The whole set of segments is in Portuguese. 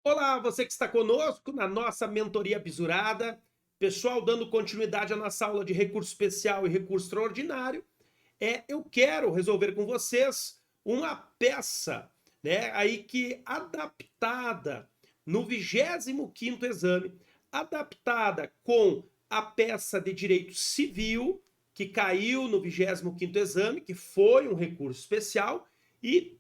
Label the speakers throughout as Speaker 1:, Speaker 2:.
Speaker 1: Olá, você que está conosco na nossa mentoria bisurada. Pessoal, dando continuidade à nossa aula de recurso especial e recurso extraordinário, eu quero resolver com vocês uma peça, né, aí que adaptada no 25º exame, adaptada com a peça de direito civil que caiu no 25º exame, que foi um recurso especial, e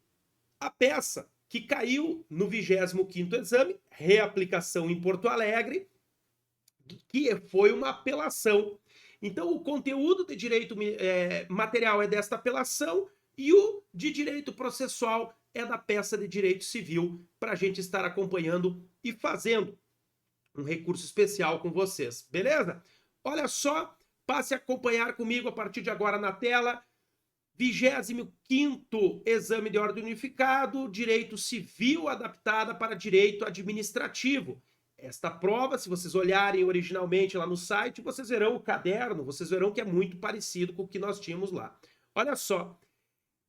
Speaker 1: a peça que caiu no 25º exame, reaplicação em Porto Alegre, que foi uma apelação. Então, o conteúdo de direito material é desta apelação e o de direito processual é da peça de direito civil, para a gente estar acompanhando e fazendo um recurso especial com vocês, beleza? Olha só, passe a acompanhar comigo a partir de agora na tela. 25º exame de ordem unificado, direito civil adaptada para direito administrativo. Esta prova, se vocês olharem originalmente lá no site, vocês verão o caderno, vocês verão que é muito parecido com o que nós tínhamos lá. Olha só,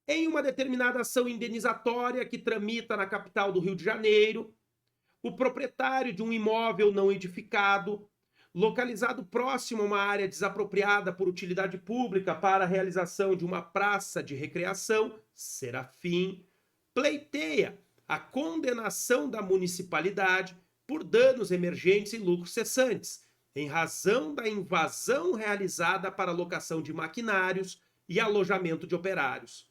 Speaker 1: em uma determinada ação indenizatória que tramita na capital do Rio de Janeiro, o proprietário de um imóvel não edificado, localizado próximo a uma área desapropriada por utilidade pública para a realização de uma praça de recreação, Serafim, pleiteia a condenação da municipalidade por danos emergentes e lucros cessantes, em razão da invasão realizada para locação de maquinários e alojamento de operários,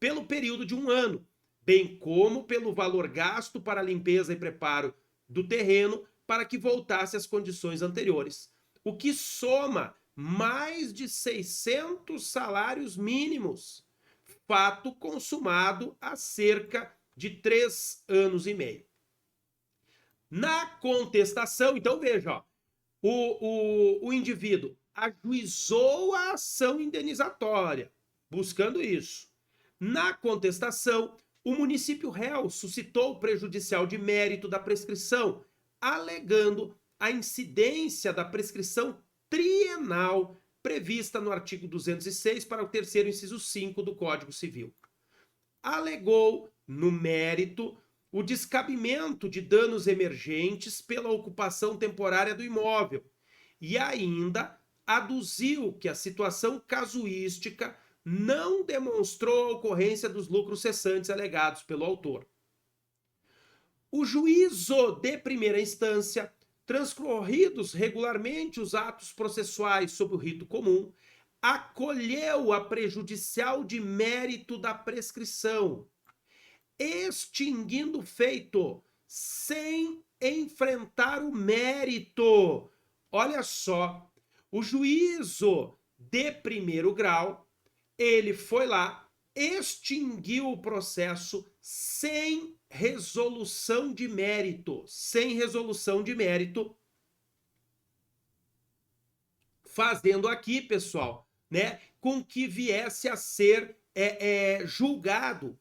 Speaker 1: pelo período de 1 ano, bem como pelo valor gasto para a limpeza e preparo do terreno para que voltasse às condições anteriores, o que soma mais de 600 salários mínimos, fato consumado há cerca de 3 anos e meio. Na contestação, então veja, ó, o indivíduo ajuizou a ação indenizatória, buscando isso. Na contestação, o município réu suscitou o prejudicial de mérito da prescrição, alegando a incidência da prescrição trienal prevista no artigo 206 para o terceiro inciso 5 do Código Civil. Alegou, no mérito, o descabimento de danos emergentes pela ocupação temporária do imóvel e ainda aduziu que a situação casuística não demonstrou a ocorrência dos lucros cessantes alegados pelo autor. O juízo de primeira instância, transcorridos regularmente os atos processuais sob o rito comum, acolheu a prejudicial de mérito da prescrição, extinguindo o feito sem enfrentar o mérito. Olha só, o juízo de primeiro grau, ele foi lá, extinguiu o processo sem resolução de mérito, fazendo aqui, pessoal, né, com que viesse a ser julgado,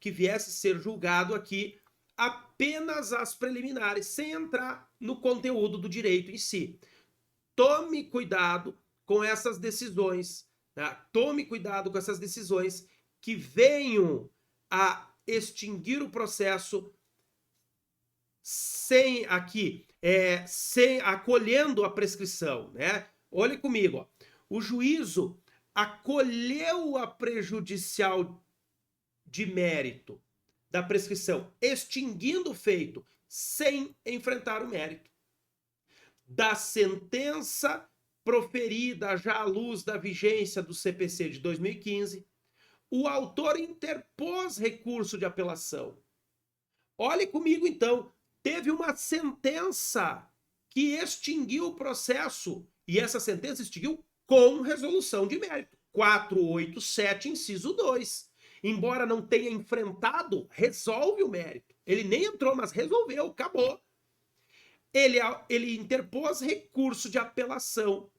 Speaker 1: aqui apenas as preliminares, sem entrar no conteúdo do direito em si. Tome cuidado com essas decisões, tá? Tome cuidado com essas decisões que venham a extinguir o processo sem acolhendo a prescrição, né? Olhe comigo, ó. O juízo acolheu a prejudicial de mérito da prescrição, extinguindo o feito sem enfrentar o mérito. Da sentença proferida já à luz da vigência do CPC de 2015, o autor interpôs recurso de apelação. Olhe comigo então, teve uma sentença que extinguiu o processo, e essa sentença extinguiu com resolução de mérito. 487, inciso 2. Embora não tenha enfrentado, resolve o mérito. Ele nem entrou, mas resolveu, acabou. Ele interpôs recurso de apelação,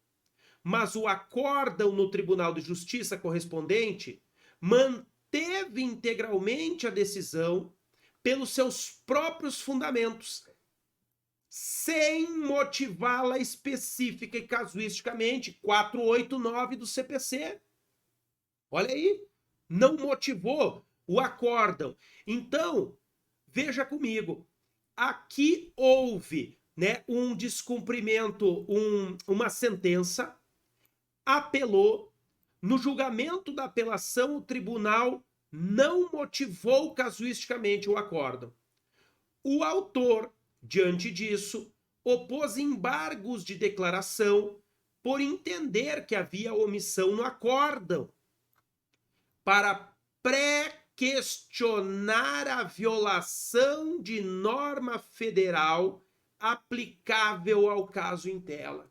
Speaker 1: mas o acórdão no Tribunal de Justiça correspondente manteve integralmente a decisão pelos seus próprios fundamentos, sem motivá-la específica e casuisticamente, 489 do CPC. Olha aí, não motivou o acórdão. Então, veja comigo, aqui houve, né, um descumprimento, uma sentença, apelou, no julgamento da apelação o tribunal não motivou casuisticamente o acórdão. O autor, diante disso, opôs embargos de declaração por entender que havia omissão no acórdão para pré-questionar a violação de norma federal aplicável ao caso em tela.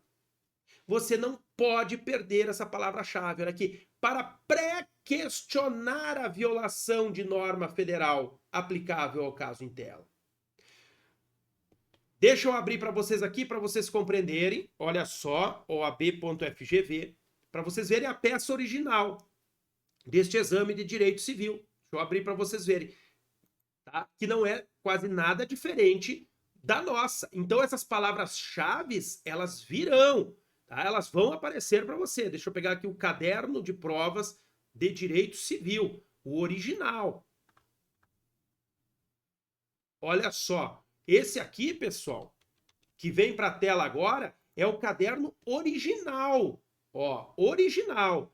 Speaker 1: Você não pode perder essa palavra-chave, olha aqui, para pré-questionar a violação de norma federal aplicável ao caso em tela. Deixa eu abrir para vocês aqui, para vocês compreenderem. Olha só, OAB.FGV, para vocês verem a peça original deste exame de direito civil. Deixa eu abrir para vocês verem. Tá? Que não é quase nada diferente da nossa. Então, essas palavras-chave, elas virão, tá? Elas vão aparecer para você. Deixa eu pegar aqui o caderno de provas de direito civil, o original. Olha só. Esse aqui, pessoal, que vem para a tela agora, é o caderno original. Ó, original.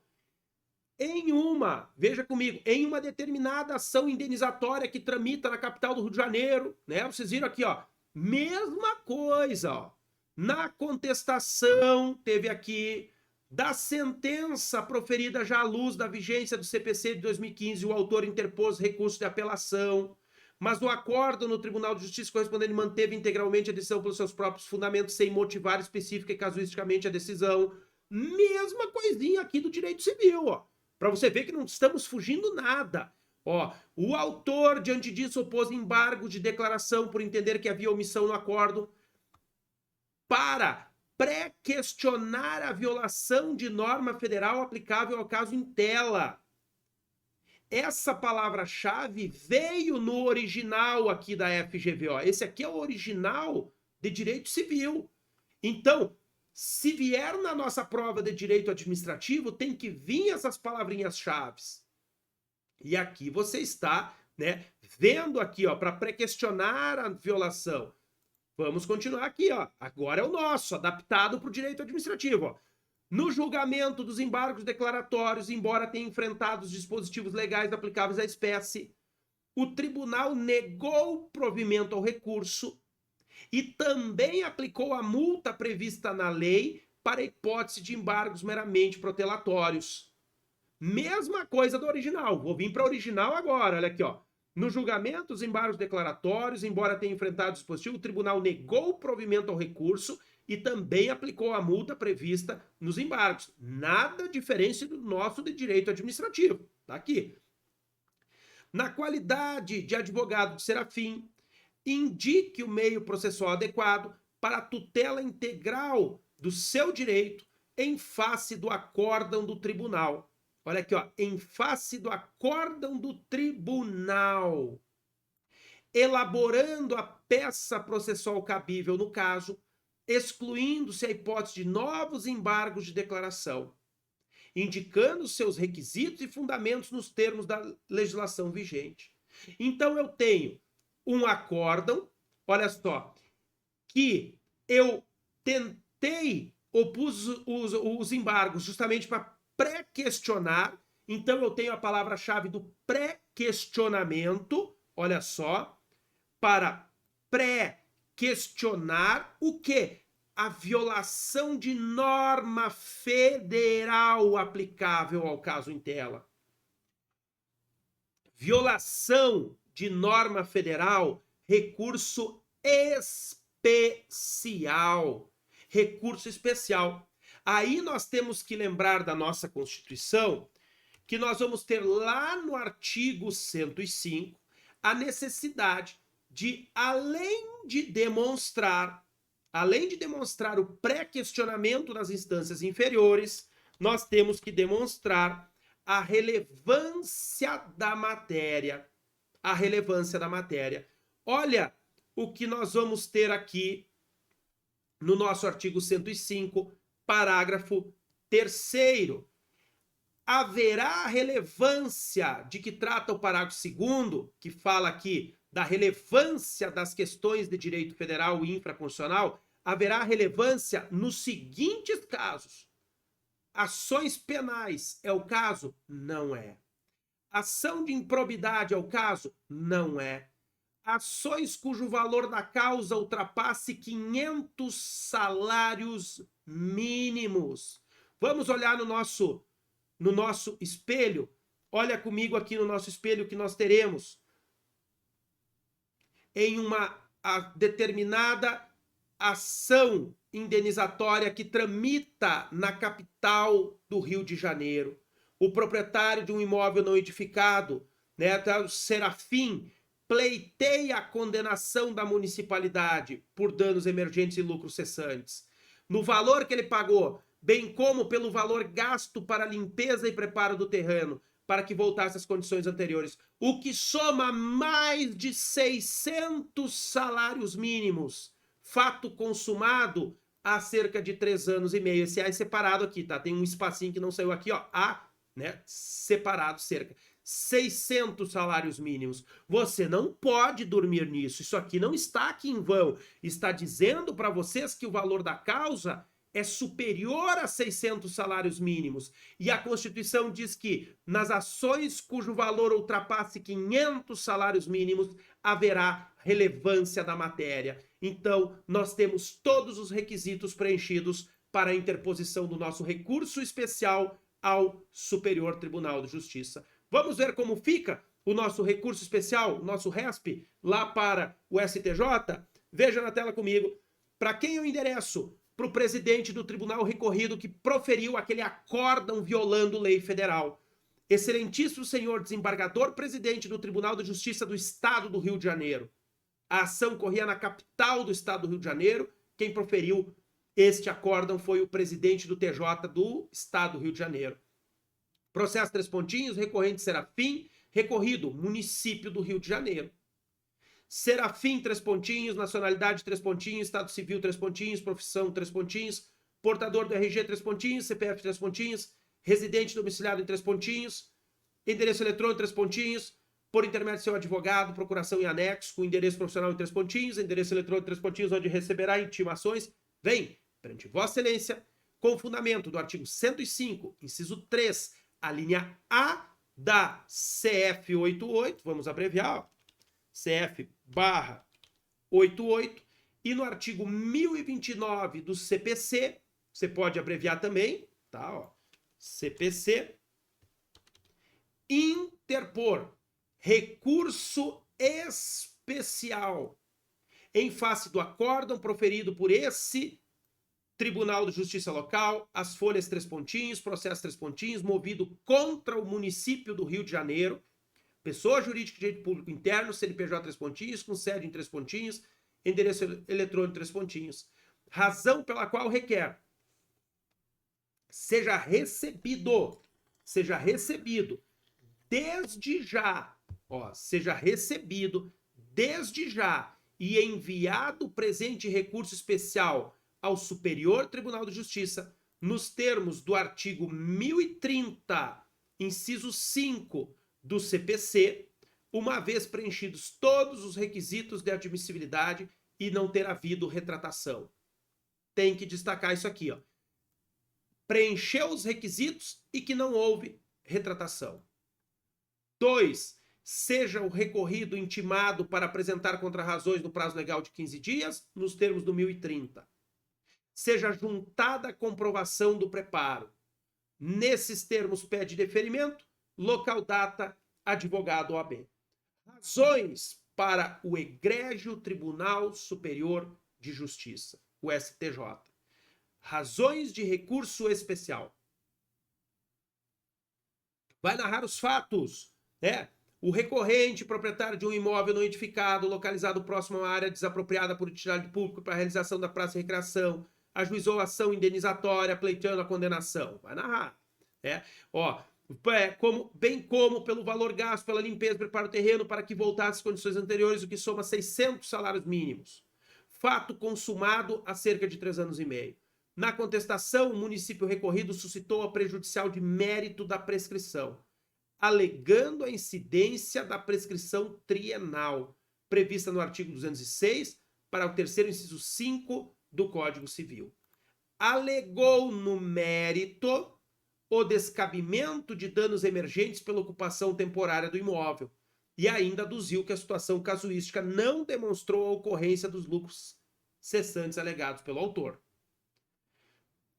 Speaker 1: Veja comigo, em uma determinada ação indenizatória que tramita na capital do Rio de Janeiro, né? Vocês viram aqui, ó, mesma coisa, ó. Na contestação, teve aqui, da sentença proferida já à luz da vigência do CPC de 2015, o autor interpôs recurso de apelação, mas no acórdão no Tribunal de Justiça correspondente manteve integralmente a decisão pelos seus próprios fundamentos, sem motivar específica e casuisticamente a decisão. Mesma coisinha aqui do direito civil, ó. Para você ver que não estamos fugindo nada. Ó, o autor, diante disso, opôs embargo de declaração por entender que havia omissão no acórdão para pré-questionar a violação de norma federal aplicável ao caso em tela. Essa palavra-chave veio no original aqui da FGV. Ó. Esse aqui é o original de direito civil. Então, se vier na nossa prova de direito administrativo, tem que vir essas palavrinhas-chave. E aqui você está, né, vendo aqui, ó, para pré-questionar a violação. Vamos continuar aqui, ó. Agora é o nosso, adaptado para o direito administrativo, ó. No julgamento dos embargos declaratórios, embora tenha enfrentado os dispositivos legais aplicáveis à espécie, o tribunal negou provimento ao recurso e também aplicou a multa prevista na lei para a hipótese de embargos meramente protelatórios. Mesma coisa do original. Vou vir para o original agora, olha aqui, ó. No julgamento dos embargos declaratórios, embora tenha enfrentado o dispositivo, o tribunal negou provimento ao recurso e também aplicou a multa prevista nos embargos. Nada diferente do nosso de direito administrativo. Tá aqui. Na qualidade de advogado de Serafim, indique o meio processual adequado para a tutela integral do seu direito em face do acórdão do tribunal. Olha aqui, ó, em face do acórdão do tribunal. Elaborando a peça processual cabível no caso, excluindo-se a hipótese de novos embargos de declaração, indicando seus requisitos e fundamentos nos termos da legislação vigente. Então eu tenho um acórdão, olha só, que eu tentei, opus os embargos justamente para pré-questionar, então eu tenho a palavra-chave do pré-questionamento, olha só, para pré-questionar o quê? A violação de norma federal aplicável ao caso em tela. Violação de norma federal, recurso especial. Recurso especial. Aí nós temos que lembrar da nossa Constituição que nós vamos ter lá no artigo 105 a necessidade de, além de demonstrar o pré-questionamento nas instâncias inferiores, nós temos que demonstrar a relevância da matéria. A relevância da matéria. Olha o que nós vamos ter aqui no nosso artigo 105, parágrafo 3º. Haverá relevância de que trata o parágrafo 2º, que fala aqui da relevância das questões de direito federal e infraconstitucional, haverá relevância nos seguintes casos. Ações penais é o caso? Não é. Ação de improbidade é o caso? Não é. Ações cujo valor da causa ultrapasse 500 salários mínimos. Vamos olhar no nosso espelho. Olha comigo aqui no nosso espelho que nós teremos em uma determinada ação indenizatória que tramita na capital do Rio de Janeiro. O proprietário de um imóvel não edificado, né, o Serafim, pleiteia a condenação da municipalidade por danos emergentes e lucros cessantes. No valor que ele pagou, bem como pelo valor gasto para limpeza e preparo do terreno, para que voltasse às condições anteriores, o que soma mais de 600 salários mínimos. Fato consumado há cerca de 3 anos e meio. Esse A é separado aqui, tá? Tem um espacinho que não saiu aqui, ó. A, né? Separado cerca. 600 salários mínimos. Você não pode dormir nisso. Isso aqui não está aqui em vão. Está dizendo para vocês que o valor da causa é superior a 600 salários mínimos. E a Constituição diz que nas ações cujo valor ultrapasse 500 salários mínimos, haverá relevância da matéria. Então, nós temos todos os requisitos preenchidos para a interposição do nosso recurso especial ao Superior Tribunal de Justiça. Vamos ver como fica o nosso recurso especial, o nosso RESP, lá para o STJ? Veja na tela comigo. Para quem eu endereço? Para o presidente do tribunal recorrido que proferiu aquele acórdão violando lei federal. Excelentíssimo senhor desembargador presidente do Tribunal de Justiça do Estado do Rio de Janeiro. A ação corria na capital do Estado do Rio de Janeiro. Quem proferiu este acórdão foi o presidente do TJ do Estado do Rio de Janeiro. Processo 3 pontinhos, recorrente Serafim, recorrido, município do Rio de Janeiro. Serafim, 3 pontinhos, nacionalidade, 3 pontinhos, estado civil, 3 pontinhos, profissão, 3 pontinhos, portador do RG, 3 pontinhos, CPF, 3 pontinhos, residente domiciliado em 3 pontinhos, endereço eletrônico, 3 pontinhos, por intermédio do seu advogado, procuração em anexo, com endereço profissional em 3 pontinhos, endereço eletrônico, 3 pontinhos, onde receberá intimações, vem perante Vossa Excelência, com fundamento do artigo 105, inciso 3, a linha A da CF 88, vamos abreviar, ó, CF/88, e no artigo 1029 do CPC, você pode abreviar também, tá? Ó, CPC, interpor recurso especial em face do acórdão proferido por esse Tribunal de Justiça Local, as folhas 3 pontinhos, processo 3 pontinhos, movido contra o município do Rio de Janeiro, pessoa jurídica de direito público interno, CNPJ 3 pontinhos, com sede em 3 pontinhos, endereço eletrônico 3 pontinhos. Razão pela qual requer seja recebido desde já, ó, seja recebido desde já e enviado o presente recurso especial ao Superior Tribunal de Justiça, nos termos do artigo 1030, inciso 5 do CPC, uma vez preenchidos todos os requisitos de admissibilidade e não ter havido retratação. Tem que destacar isso aqui, ó. Preencheu os requisitos e que não houve retratação. 2. Seja o recorrido intimado para apresentar contrarrazões no prazo legal de 15 dias, nos termos do 1030. Seja juntada a comprovação do preparo. Nesses termos pede deferimento, local, data, advogado OAB. Razões para o egrégio Tribunal Superior de Justiça, o STJ. Razões de recurso especial. Vai narrar os fatos, né? O recorrente, proprietário de um imóvel não edificado, localizado próximo a uma área desapropriada por utilidade pública para a realização da praça de recreação, ajuizou a ação indenizatória, pleiteando a condenação. Vai narrar, né? Ó, bem como pelo valor gasto pela limpeza e preparo do terreno para que voltasse às condições anteriores, o que soma 600 salários mínimos. Fato consumado há cerca de 3 anos e meio. Na contestação, o município recorrido suscitou a prejudicial de mérito da prescrição, alegando a incidência da prescrição trienal, prevista no artigo 206, para o terceiro inciso 5 do Código Civil. Alegou no mérito o descabimento de danos emergentes pela ocupação temporária do imóvel e ainda aduziu que a situação casuística não demonstrou a ocorrência dos lucros cessantes alegados pelo autor.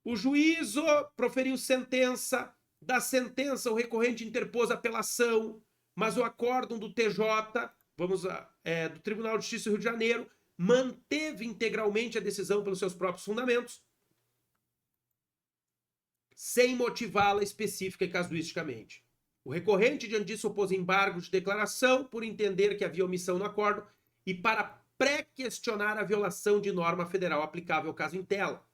Speaker 1: O juízo proferiu sentença. Da sentença, o recorrente interpôs apelação, mas o acórdão do TJ, do Tribunal de Justiça do Rio de Janeiro, manteve integralmente a decisão pelos seus próprios fundamentos, sem motivá-la específica e casuisticamente. O recorrente, diante disso, opôs embargo de declaração por entender que havia omissão no acordo e para pré-questionar a violação de norma federal aplicável ao caso em tela.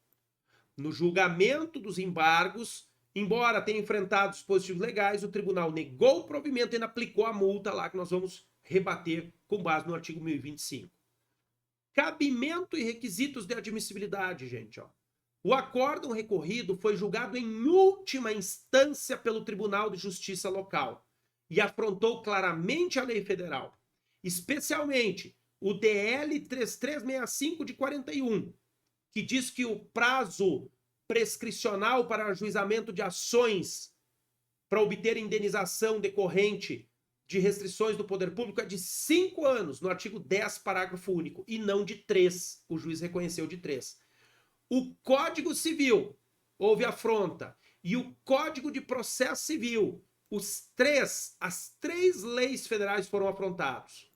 Speaker 1: No julgamento dos embargos, embora tenha enfrentado dispositivos legais, o tribunal negou o provimento e ainda aplicou a multa lá que nós vamos rebater com base no artigo 1025. Cabimento e requisitos de admissibilidade, gente. O acórdão recorrido foi julgado em última instância pelo Tribunal de Justiça local e afrontou claramente a lei federal, especialmente o DL 3365 de 41, que diz que o prazo prescricional para ajuizamento de ações para obter indenização decorrente de restrições do poder público é de 5 anos, no artigo 10, parágrafo único, e não de 3. O juiz reconheceu de 3. O Código Civil houve afronta e o Código de Processo Civil, as três leis federais foram afrontados.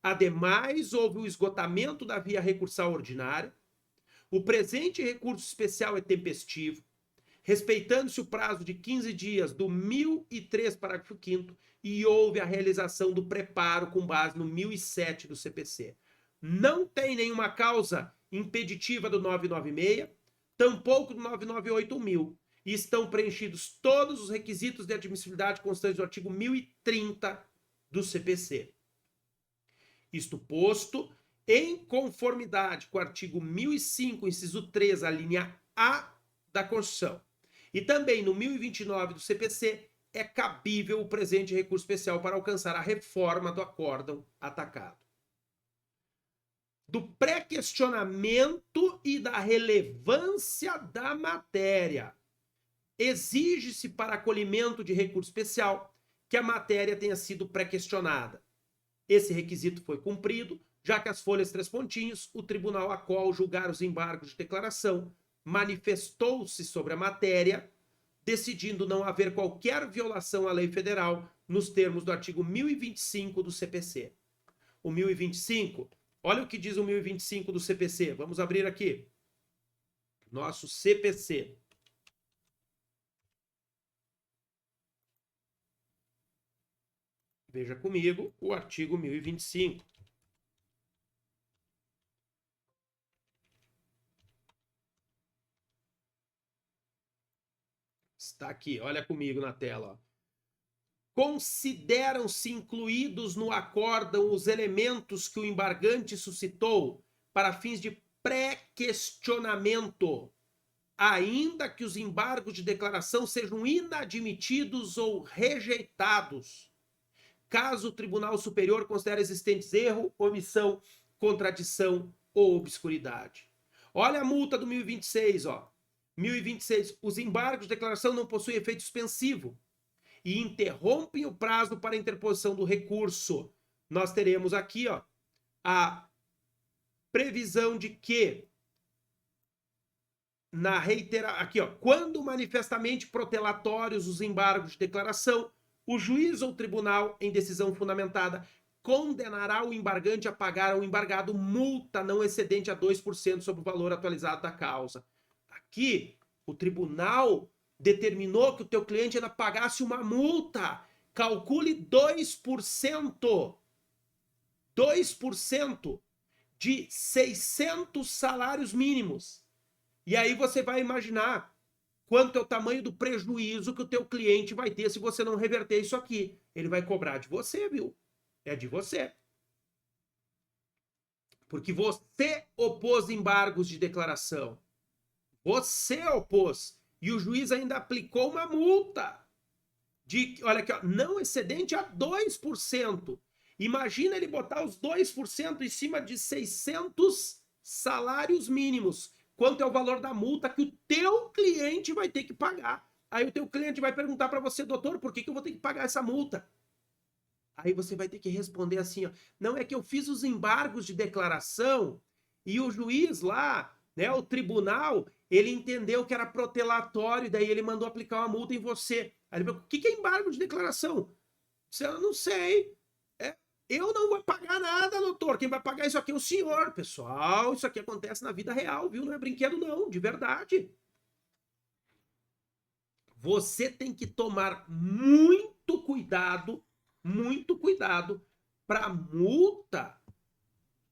Speaker 1: Ademais, houve o esgotamento da via recursal ordinária. O presente recurso especial é tempestivo, respeitando-se o prazo de 15 dias do 1003, parágrafo 5º, e houve a realização do preparo com base no 1007 do CPC. Não tem nenhuma causa impeditiva do 996, tampouco do 998-1000, e estão preenchidos todos os requisitos de admissibilidade constantes do artigo 1030 do CPC. Isto posto, em conformidade com o artigo 1005, inciso 3, a linha A da Constituição, e também no 1029 do CPC, é cabível o presente recurso especial para alcançar a reforma do acórdão atacado. Do pré-questionamento e da relevância da matéria. Exige-se para acolhimento de recurso especial que a matéria tenha sido pré-questionada. Esse requisito foi cumprido, já que as folhas 3 pontinhos, o tribunal a qual julgar os embargos de declaração manifestou-se sobre a matéria, decidindo não haver qualquer violação à lei federal nos termos do artigo 1025 do CPC. O 1025, olha o que diz o 1025 do CPC. Vamos abrir aqui. Nosso CPC. Veja comigo o artigo 1025. Está aqui, olha comigo na tela. Consideram-se incluídos no acórdão os elementos que o embargante suscitou para fins de pré-questionamento, ainda que os embargos de declaração sejam inadmitidos ou rejeitados, caso o Tribunal Superior considere existentes erro, omissão, contradição ou obscuridade. Olha a multa do 1026, ó. 1026. Os embargos de declaração não possuem efeito suspensivo e interrompem o prazo para a interposição do recurso. Nós teremos aqui, ó, a previsão de que aqui, ó, quando manifestamente protelatórios os embargos de declaração, o juiz ou tribunal, em decisão fundamentada, condenará o embargante a pagar ao embargado multa não excedente a 2% sobre o valor atualizado da causa. Aqui, o tribunal determinou que o teu cliente ainda pagasse uma multa. Calcule 2%. 2% de 600 salários mínimos. E aí você vai imaginar quanto é o tamanho do prejuízo que o teu cliente vai ter se você não reverter isso aqui. Ele vai cobrar de você, viu? É de você. Porque você opôs embargos de declaração. Você opôs. E o juiz ainda aplicou uma multa de, olha aqui, ó, não excedente a 2%. Imagina ele botar os 2% em cima de 600 salários mínimos. Quanto é o valor da multa que o teu cliente vai ter que pagar? Aí o teu cliente vai perguntar para você, doutor, por que eu vou ter que pagar essa multa? Aí você vai ter que responder assim, ó, não é que eu fiz os embargos de declaração e o juiz lá, né, o tribunal, ele entendeu que era protelatório, daí ele mandou aplicar uma multa em você. Aí ele falou, o que é embargo de declaração? Eu não sei. Eu não vou pagar nada, doutor. Quem vai pagar isso aqui é o senhor, pessoal. Isso aqui acontece na vida real, viu? Não é brinquedo, não, de verdade. Você tem que tomar muito cuidado para multa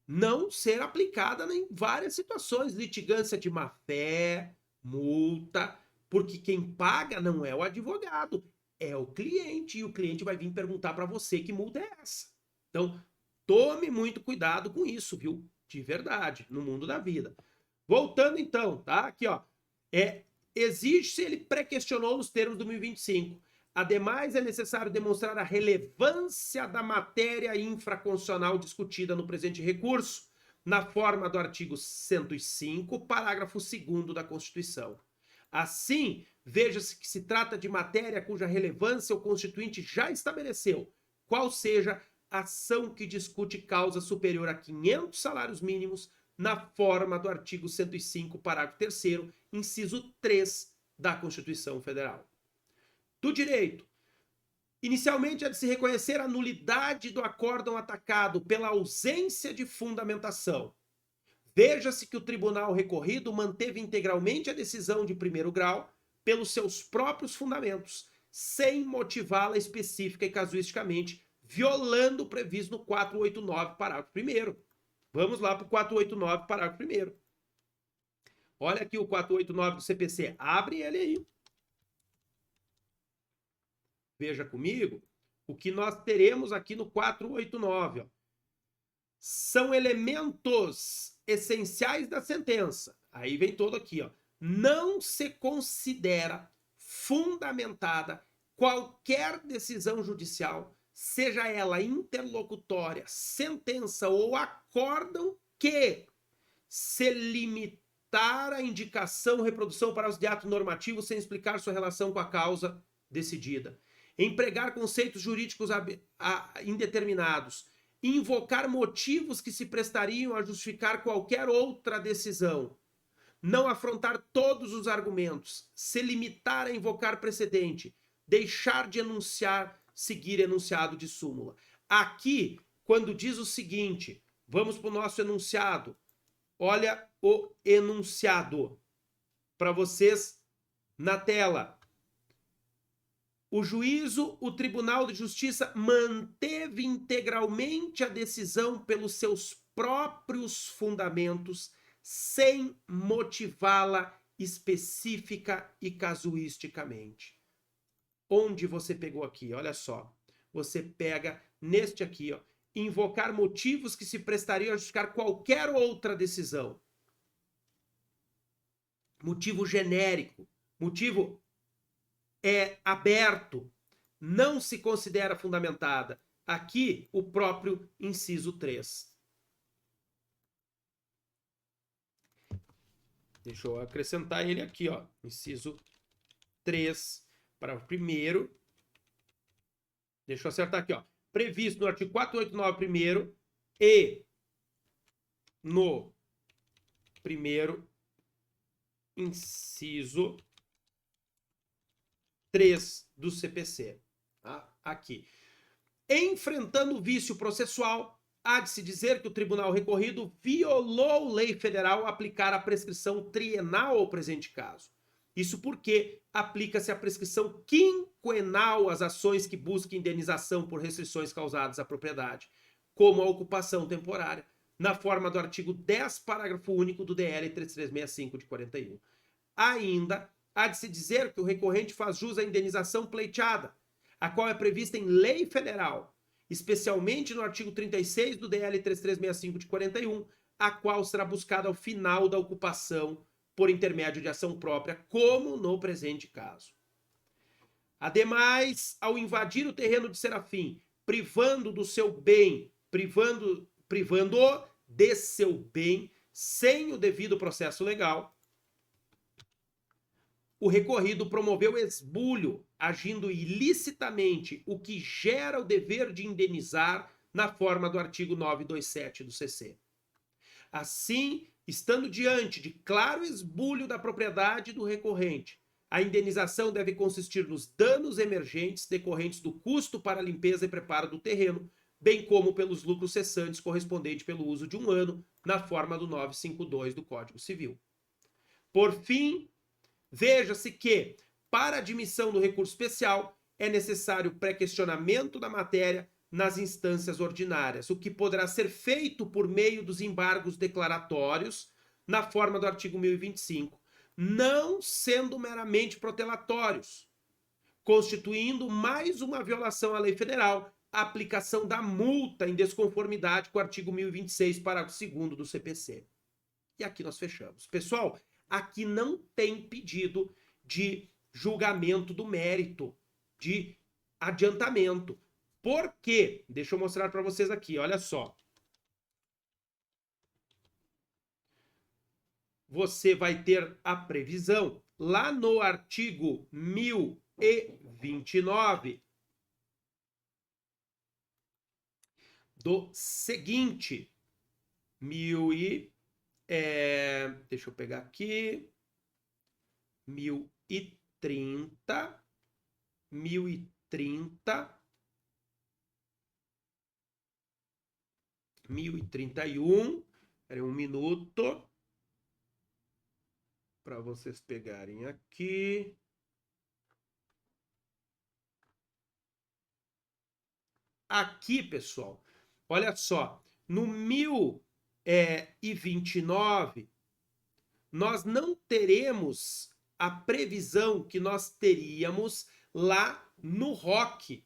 Speaker 1: não ser aplicada em várias situações. Litigância de má-fé, multa, porque quem paga não é o advogado, é o cliente. E o cliente vai vir perguntar para você que multa é essa. Então, tome muito cuidado com isso, viu? De verdade, no mundo da vida. Voltando então, tá? Aqui, ó. Exige-se, ele pré-questionou nos termos do 1025. Ademais, é necessário demonstrar a relevância da matéria infraconstitucional discutida no presente recurso, na forma do artigo 105, parágrafo 2º da Constituição. Assim, veja-se que se trata de matéria cuja relevância o Constituinte já estabeleceu, qual seja a ação que discute causa superior a 500 salários mínimos, na forma do artigo 105, parágrafo 3º, inciso 3 da Constituição Federal. Do direito. Inicialmente, é de se reconhecer a nulidade do acórdão atacado pela ausência de fundamentação. Veja-se que o tribunal recorrido manteve integralmente a decisão de primeiro grau pelos seus próprios fundamentos, sem motivá-la específica e casuisticamente, violando o previsto no 489, parágrafo 1º. Vamos lá para o 489, parágrafo 1º. Olha aqui o 489 do CPC. Abre ele aí. Veja comigo o que nós teremos aqui no 489. Ó. São elementos essenciais da sentença. Aí vem todo aqui. Ó. Não se considera fundamentada qualquer decisão judicial, seja ela interlocutória, sentença ou acórdão, que se limitar a indicação ou reprodução para os de ato normativo sem explicar sua relação com a causa decidida, empregar conceitos jurídicos indeterminados, invocar motivos que se prestariam a justificar qualquer outra decisão, não afrontar todos os argumentos, se limitar a invocar precedente, deixar de enunciar, seguir enunciado de súmula. Aqui, quando diz o seguinte, vamos para o nosso enunciado. Olha o enunciado para vocês na tela. O juízo, o Tribunal de Justiça manteve integralmente a decisão pelos seus próprios fundamentos, sem motivá-la específica e casuisticamente. Onde você pegou aqui? Olha só. Você pega neste aqui, ó. Invocar motivos que se prestariam a justificar qualquer outra decisão. Motivo genérico. Motivo aberto. Não se considera fundamentada. Aqui, o próprio inciso 3. Deixa eu acrescentar ele aqui, ó. Inciso 3. Para o primeiro. Deixa eu acertar aqui, ó. Previsto no artigo 489 primeiro e no primeiro inciso 3 do CPC. Tá? Aqui. Enfrentando o vício processual, há de se dizer que o tribunal recorrido violou lei federal ao aplicar a prescrição trienal ao presente caso. Isso porque aplica-se a prescrição quinquenal às ações que busquem indenização por restrições causadas à propriedade, como a ocupação temporária, na forma do artigo 10, parágrafo único do DL 3365 de 41. Ainda há de se dizer que o recorrente faz jus à indenização pleiteada, a qual é prevista em lei federal, especialmente no artigo 36 do DL 3365 de 41, a qual será buscada ao final da ocupação por intermédio de ação própria, como no presente caso. Ademais, ao invadir o terreno de Serafim, privando do seu bem, privando-o de seu bem, sem o devido processo legal, o recorrido promoveu esbulho, agindo ilicitamente, o que gera o dever de indenizar na forma do artigo 927 do CC. Assim, estando diante de claro esbulho da propriedade do recorrente, a indenização deve consistir nos danos emergentes decorrentes do custo para a limpeza e preparo do terreno, bem como pelos lucros cessantes correspondentes pelo uso de 1 ano, na forma do 952 do Código Civil. Por fim, veja-se que, para admissão do recurso especial, é necessário pré-questionamento da matéria nas instâncias ordinárias, o que poderá ser feito por meio dos embargos declaratórios, na forma do artigo 1025, não sendo meramente protelatórios, constituindo mais uma violação à lei federal, a aplicação da multa em desconformidade com o artigo 1026, parágrafo 2º do CPC. E aqui nós fechamos. Pessoal, aqui não tem pedido de julgamento do mérito, de adiantamento. Por quê? Deixa eu mostrar para vocês aqui, olha só. Você vai ter a previsão lá no artigo 1029 do seguinte, deixa eu pegar aqui, 1030, 1031, peraí um minuto, para vocês pegarem aqui. Aqui, pessoal, olha só, no 1029, nós não teremos a previsão que nós teríamos lá no ROC.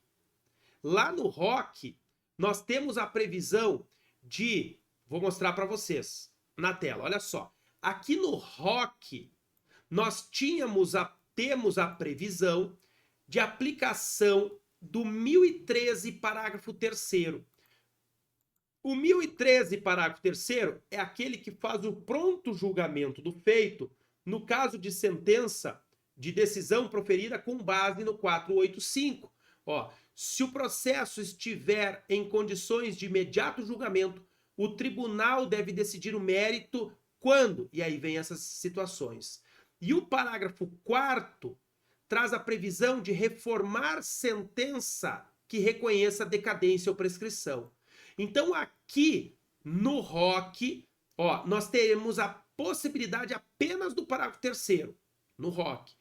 Speaker 1: Lá no ROC, nós temos a previsão de... Vou mostrar para vocês na tela, olha só. Aqui no ROC, nós temos a previsão de aplicação do 1013, parágrafo 3º. O 1013, parágrafo 3º, é aquele que faz o pronto julgamento do feito no caso de sentença de decisão proferida com base no 485. Ó, se o processo estiver em condições de imediato julgamento, o tribunal deve decidir o mérito quando? E aí vem essas situações. E o parágrafo 4º traz a previsão de reformar sentença que reconheça decadência ou prescrição. Então, aqui no ROC, ó, nós teremos a possibilidade apenas do parágrafo 3º, no ROC.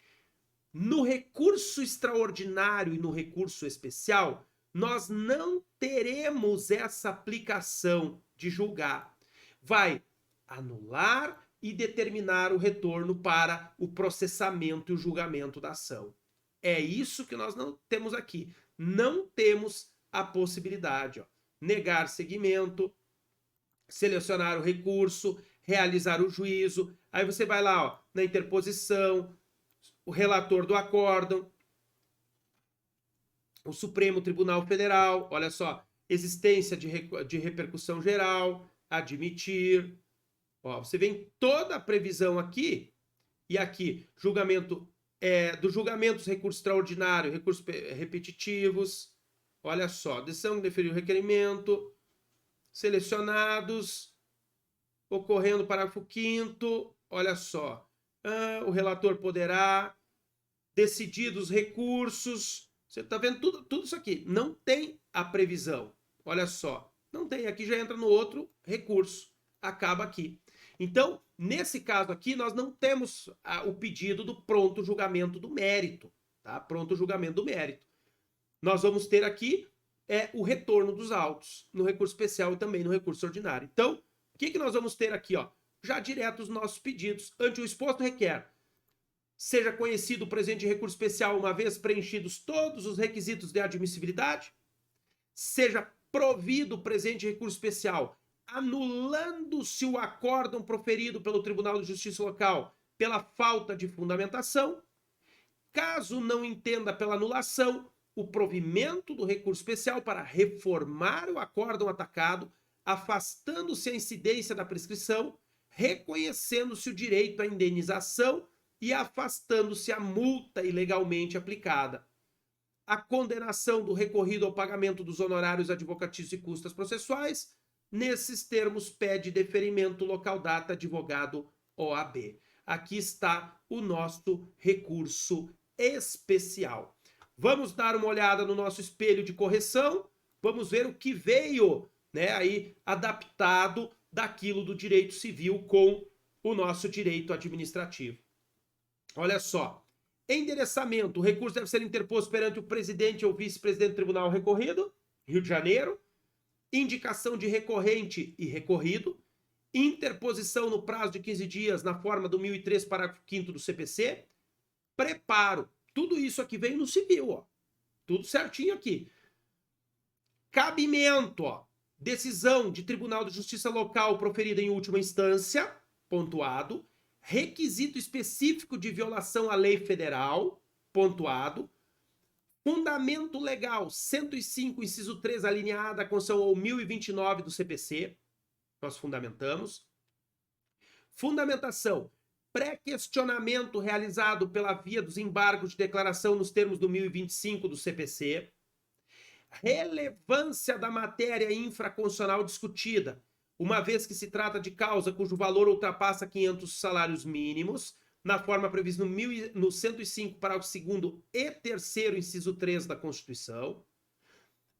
Speaker 1: No recurso extraordinário e no recurso especial, nós não teremos essa aplicação de julgar. Vai anular e determinar o retorno para o processamento e o julgamento da ação. É isso que nós não temos aqui. Não temos a possibilidade, ó. Negar seguimento, selecionar o recurso, realizar o juízo. Aí você vai lá, ó, na interposição, o relator do acórdão, o Supremo Tribunal Federal, olha só, existência de repercussão geral, admitir. Ó, você vê toda a previsão aqui, e aqui, julgamento dos julgamentos, recurso extraordinário, recursos repetitivos, olha só, decisão que deferiu o requerimento, selecionados, ocorrendo o parágrafo 5º, olha só, o relator poderá, decididos os recursos, você está vendo tudo isso aqui, não tem a previsão, olha só, não tem, aqui já entra no outro recurso, acaba aqui. Então, nesse caso aqui, nós não temos o pedido do pronto julgamento do mérito, tá? Pronto julgamento do mérito. Nós vamos ter aqui o retorno dos autos, no recurso especial e também no recurso ordinário. Então, o que nós vamos ter aqui, ó? Já direto os nossos pedidos. Ante o exposto requer, seja conhecido o presente de recurso especial uma vez preenchidos todos os requisitos de admissibilidade, seja provido o presente recurso especial anulando-se o acórdão proferido pelo Tribunal de Justiça Local pela falta de fundamentação. Caso não entenda pela anulação, o provimento do recurso especial para reformar o acórdão atacado, afastando-se a incidência da prescrição, reconhecendo-se o direito à indenização e afastando-se a multa ilegalmente aplicada. A condenação do recorrido ao pagamento dos honorários advocatícios e custas processuais, nesses termos pede deferimento local data advogado OAB. Aqui está o nosso recurso especial. Vamos dar uma olhada no nosso espelho de correção, vamos ver o que veio, né, aí adaptado daquilo do direito civil com o nosso direito administrativo. Olha só. Endereçamento. O recurso deve ser interposto perante o presidente ou vice-presidente do tribunal recorrido, Rio de Janeiro. Indicação de recorrente e recorrido. Interposição no prazo de 15 dias na forma do 1003, parágrafo 5º do CPC. Preparo. Tudo isso aqui vem no civil, ó. Tudo certinho aqui. Cabimento, ó. Decisão de Tribunal de Justiça Local proferida em última instância, pontuado. Requisito específico de violação à lei federal, pontuado. Fundamento legal 105, inciso 3, alineada à Constituição ao 1029 do CPC. Nós fundamentamos. Fundamentação. Pré-questionamento realizado pela via dos embargos de declaração nos termos do 1025 do CPC. Relevância da matéria infraconstitucional discutida, uma vez que se trata de causa cujo valor ultrapassa 500 salários mínimos, na forma prevista no 105, parágrafo 2º e 3º, inciso 3 da Constituição.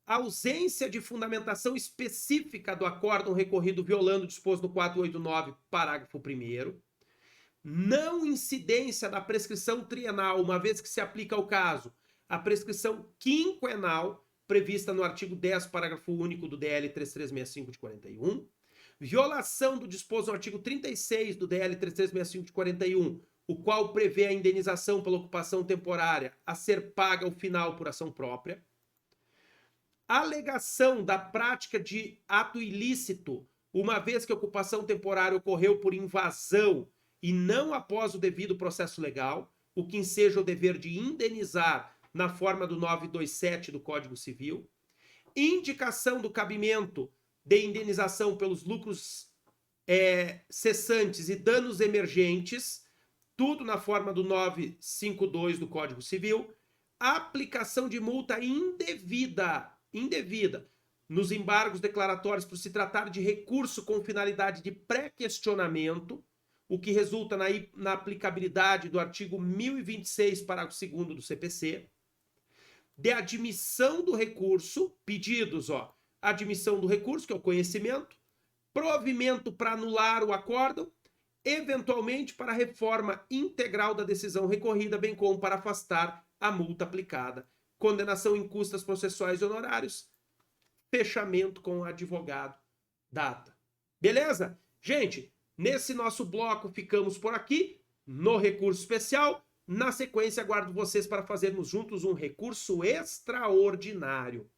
Speaker 1: Ausência de fundamentação específica do acórdão recorrido violando o disposto no 489, parágrafo 1º. Não incidência da prescrição trienal, uma vez que se aplica ao caso a prescrição quinquenal, prevista no artigo 10, parágrafo único do DL 3365 de 41. Violação do disposto no artigo 36 do DL 3365 de 41, o qual prevê a indenização pela ocupação temporária a ser paga ao final por ação própria. Alegação da prática de ato ilícito, uma vez que a ocupação temporária ocorreu por invasão e não após o devido processo legal, o que enseja o dever de indenizar na forma do 927 do Código Civil. Indicação do cabimento de indenização pelos lucros cessantes e danos emergentes, tudo na forma do 952 do Código Civil. Aplicação de multa indevida nos embargos declaratórios por se tratar de recurso com finalidade de pré-questionamento, o que resulta na aplicabilidade do artigo 1026, parágrafo 2º do CPC. De admissão do recurso, pedidos, ó, admissão do recurso, que é o conhecimento, provimento para anular o acórdão, eventualmente para reforma integral da decisão recorrida, bem como para afastar a multa aplicada, condenação em custas processuais e honorários, fechamento com o advogado, data. Beleza? Gente, nesse nosso bloco ficamos por aqui, no recurso especial. Na sequência, aguardo vocês para fazermos juntos um recurso extraordinário.